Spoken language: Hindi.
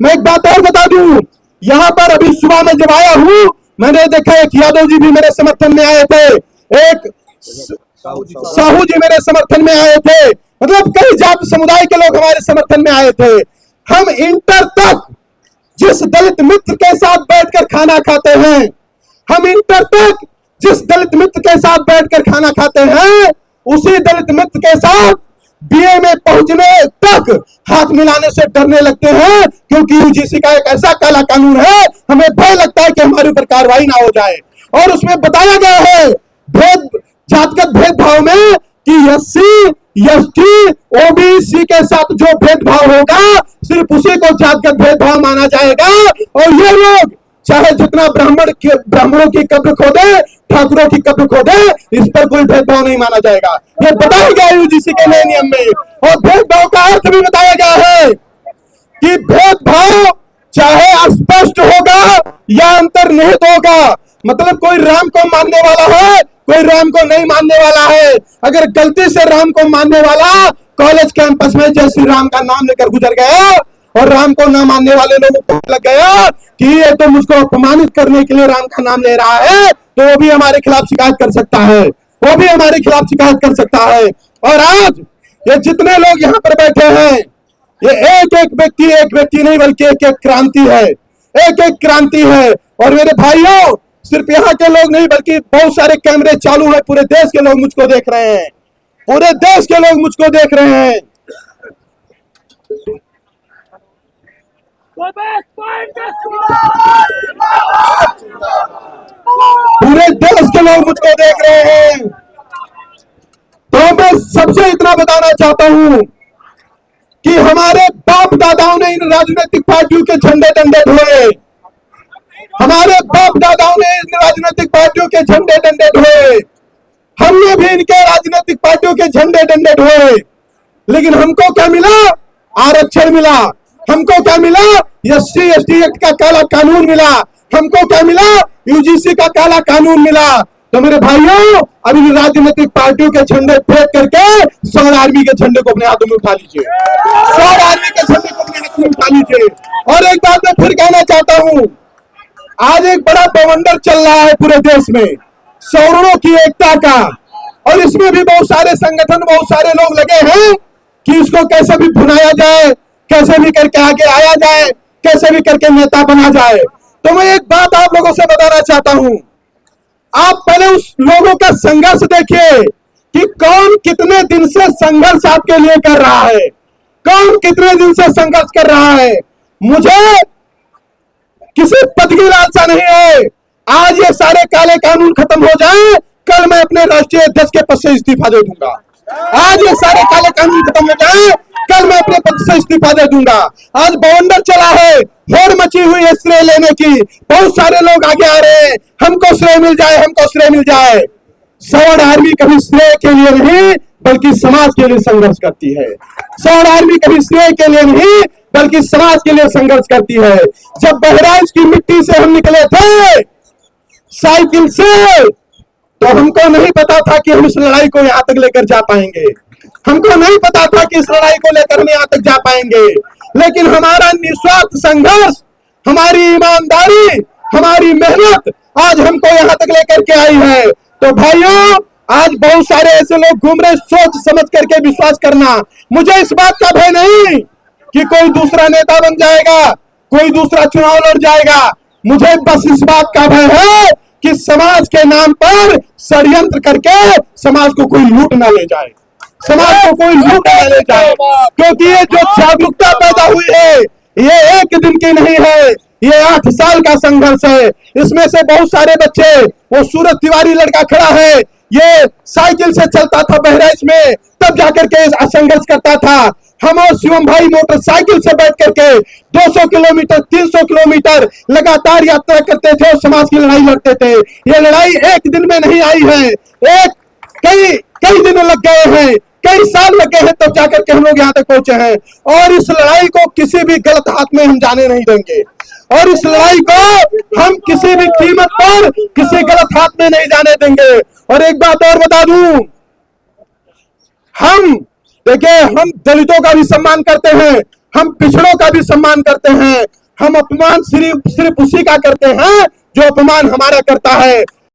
मैं एक बात और बता दूं, यहाँ पर अभी सुबह में जब आया हूं, मैंने देखा एक यादव जी भी मेरे समर्थन में आए थे, एक साहू जी मेरे समर्थन में आए थे, मतलब कई जाति समुदाय के लोग हमारे समर्थन में आए थे। हम इंटर तक जिस दलित मित्र के साथ बैठकर खाना खाते हैं, हम इंटर तक जिस दलित मित्र के साथ बैठकर खाना खाते हैं, उसी दलित मित्र के साथ बीए में पहुंचने तक हाथ मिलाने से डरने लगते हैं, क्योंकि यूजीसी का एक ऐसा काला कानून है, हमें भय लगता है कि हमारे ऊपर कार्रवाई ना हो जाए। और उसमें बताया गया है जातिगत भेदभाव में कि एससी, एसटी, ओबीसी के साथ जो भेदभाव होगा सिर्फ उसी को जातिगत भेदभाव माना जाएगा। और ये लोग चाहे जितना ब्राह्मणों की कब्र खोदे, ठाकुरों की कब्र खोदे, इस पर कोई भेदभाव नहीं माना जाएगा। ये बताया गया यूजीसी के नए नियम में। और भेदभाव का अर्थ भी बताया गया है कि भेदभाव चाहे अस्पष्ट होगा या अंतर्निहित होगा, मतलब कोई राम को मानने वाला है, कोई राम को नहीं मानने वाला है। अगर गलती से राम को मानने वाला कॉलेज कैंपस में जय श्री राम का नाम लेकर गुजर गया और राम को न मानने वाले लोगों को लग गया कि ये तो मुझको अपमानित करने के लिए राम का नाम ले रहा है, तो वो भी हमारे खिलाफ शिकायत कर सकता है, वो भी हमारे खिलाफ शिकायत कर सकता है। और आज ये जितने लोग यहाँ पर बैठे हैं, ये एक एक व्यक्ति नहीं बल्कि एक एक क्रांति है, एक एक क्रांति है। और मेरे भाइयों, सिर्फ यहाँ के लोग नहीं बल्कि बहुत सारे कैमरे चालू है, पूरे देश के लोग मुझको देख रहे हैं, पूरे देश के लोग मुझको देख रहे हैं। पूरे देश के लोग मुझको देख रहे हैं। तो मैं सबसे इतना बताना चाहता हूं कि हमारे बाप दादाओं ने इन राजनीतिक पार्टियों के झंडे डंडे ढोए, हमारे बाप दादाओं ने इन राजनीतिक पार्टियों के झंडे डंडे ढोए, हमने भी इनके राजनीतिक पार्टियों के झंडे डंडे ढोए। लेकिन हमको क्या मिला? आरक्षण मिला। हमको क्या मिला? एससी एसटी एक्ट का काला कानून मिला। हमको क्या मिला? यूजीसी का काला कानून मिला। तो मेरे भाइयों, अभी राजनीतिक पार्टियों के झंडे फेंक करके 100 आर्मी के झंडे को अपने हाथों में उठा लीजिए, 100 आर्मी के झंडे को अपने हाथों में उठा लीजिए। और एक बात मैं फिर कहना चाहता हूं, आज एक बड़ा बवंडर चल रहा है पूरे देश में सवर्णों की एकता का, और इसमें भी बहुत सारे संगठन, बहुत सारे लोग लगे हैं कि इसको कैसे भी भुनाया जाए, कैसे भी करके आगे आया जाए, कैसे भी करके नेता बना जाए। तो मैं एक बात आप लोगों से बताना चाहता हूं, आप पहले उस लोगों का संघर्ष देखिए कि कौन कितने दिन से संघर्ष आपके लिए कर रहा है, कौन कितने दिन से संघर्ष कर रहा है। मुझे किसी पद की लालसा नहीं है। आज ये सारे काले कानून खत्म हो जाए, कल मैं अपने राष्ट्रीय अध्यक्ष के पद से इस्तीफा दे दूंगा। आज ये सारे काले कानून खत्म हो जाए, कल मैं अपने पद से इस्तीफा दे दूंगा। आज बवंडर चला है, होड़ मची हुई है श्रेय लेने की, बहुत सारे लोग आगे आ रहे हैं, हमको श्रेय मिल जाए, हमको श्रेय मिल जाए। सवर्ण आर्मी कभी श्रेय के लिए नहीं बल्कि समाज के लिए संघर्ष करती है। सवर्ण आर्मी कभी श्रेय के लिए नहीं बल्कि समाज के लिए संघर्ष करती है। जब बहराइच की मिट्टी से हम निकले थे साइकिल से, तो हमको नहीं पता था कि हम इस लड़ाई को यहां तक लेकर जा पाएंगे, हमको नहीं पता था कि इस लड़ाई को लेकर हम यहां तक जा पाएंगे। लेकिन हमारा निस्वार्थ संघर्ष, हमारी ईमानदारी, हमारी मेहनत आज हमको यहां तक लेकर के आई है। तो भाइयों, आज बहुत सारे ऐसे लोग घूम रहे, सोच समझ करके विश्वास करना। मुझे इस बात का भय नहीं कि कोई दूसरा नेता बन जाएगा, कोई दूसरा चुनाव लड़ जाएगा। मुझे बस इस बात का भय है कि समाज के नाम पर षड्यंत्र करके समाज को कोई लूट ना ले जाए, समाज को कोई लूट ना ले जाए। क्योंकि ये जो जागरूकता पैदा हुई है, ये एक दिन की नहीं है, ये 8 साल का संघर्ष है। इसमें से बहुत सारे बच्चे, वो सूरज तिवारी लड़का खड़ा है, ये साइकिल से चलता था बहराइच में, तब जाकर के संघर्ष करता था। हम और शिवम भाई मोटरसाइकिल से बैठ करके 200 किलोमीटर 300 किलोमीटर लगातार यात्रा करते थे और समाज की लड़ाई लड़ते थे। ये लड़ाई एक दिन में नहीं आई है, कई दिन लग गए हैं, कई साल लगे हैं, तब जाकर के हम लोग यहाँ तक पहुंचे हैं। और इस लड़ाई को किसी भी गलत हाथ में हम जाने नहीं देंगे, और इस लड़ाई को हम किसी भी कीमत पर किसी गलत हाथ में नहीं जाने देंगे। और एक बात और बता दूं, हम देखिए, हम दलितों का भी सम्मान करते हैं, हम पिछड़ों का भी सम्मान करते हैं। हम अपमान सिर्फ उसी का करते हैं जो अपमान हमारा करता है।